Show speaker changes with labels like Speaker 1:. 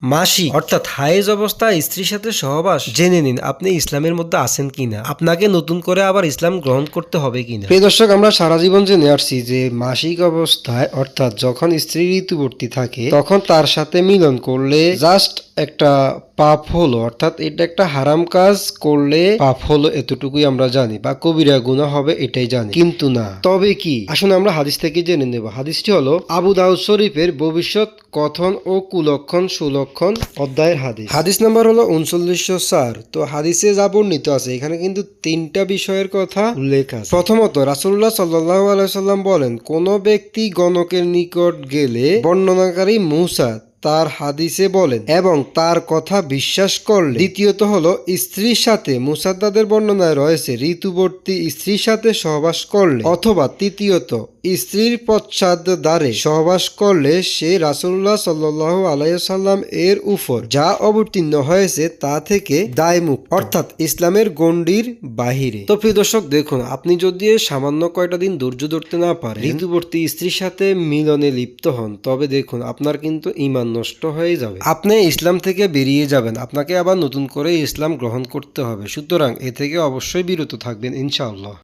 Speaker 1: মাসি অর্থাৎ হায়েজ অবস্থায় স্ত্রীর সাথে সহবাস জেনে নিন আপনি ইসলামের মধ্যে আছেন কিনা, আপনাকে নতুন করে আবার ইসলাম গ্রহণ করতে হবে কিনা। প্রিয় দর্শক, আমরা সারা জীবন জেনে আসছি যে মাসিক অবস্থায় অর্থাৎ যখন স্ত্রী ঋতুবর্তী থাকে তখন তার সাথে মিলন করলে জাস্ট একটা পাপ হলো, অর্থাৎ এটা একটা হারাম কাজ করলে পাপ হলো, এতটুকুই আমরা জানি, বা কবিরা গুনাহ হবে এটাই জানি, কিন্তু না। তবে কি, আসুন আমরা হাদিস থেকে জেনে নেব। হাদিসটি হলো আবু দাউদ শরীফের ভবিষ্যৎ কথন ও কুলক্ষণ সুলক্ষণ অধ্যায়ের হাদিস। হাদিস নাম্বার হলো 3904। তো হাদিসে যা বর্ণিত আছে এখানে কিন্তু 3টা বিষয়ের কথা উল্লেখ আছে। প্রথমত, রাসূলুল্লাহ সাল্লাল্লাহু আলাইহি সাল্লাম বলেন, কোন ব্যক্তি গণকের নিকট গেলে বর্ণনাকারী মূসা তার হাদিসে বলেন এবং তার কথা বিশ্বাস করলে। দ্বিতীয়ত হলো স্ত্রীর সাথে, মুসাদ্দাদের বর্ণনায় রয়েছে ঋতুবর্তী স্ত্রীর সাথে সহবাস করলে, অথবা তৃতীয়ত স্ত্রীর পশ্চাৎ দ্বারে সহবাস করলে সে রাসূলুল্লাহ সাল্লাল্লাহু আলাইহি সাল্লাম এর উপর যা অবতীর্ণ হয়েছে তা থেকে দায়মুক্ত, অর্থাৎ ইসলামের গণ্ডির বাহিরে। তো প্রিয় দর্শক, দেখুন, আপনি যদি সামান্য কয়টা দিন ধৈর্য ধরতে না পারেন, ঋতুবর্তী স্ত্রীর সাথে মিলনে লিপ্ত হন, তবে দেখুন আপনার কিন্তু ঈমান নষ্ট হয়ে যাবে, আপনি ইসলাম থেকে বেরিয়ে যাবেন, আপনাকে আবার নতুন করে ইসলাম গ্রহণ করতে হবে। সুতরাং এ থেকে অবশ্যই বিরত থাকবেন ইনশাআল্লাহ।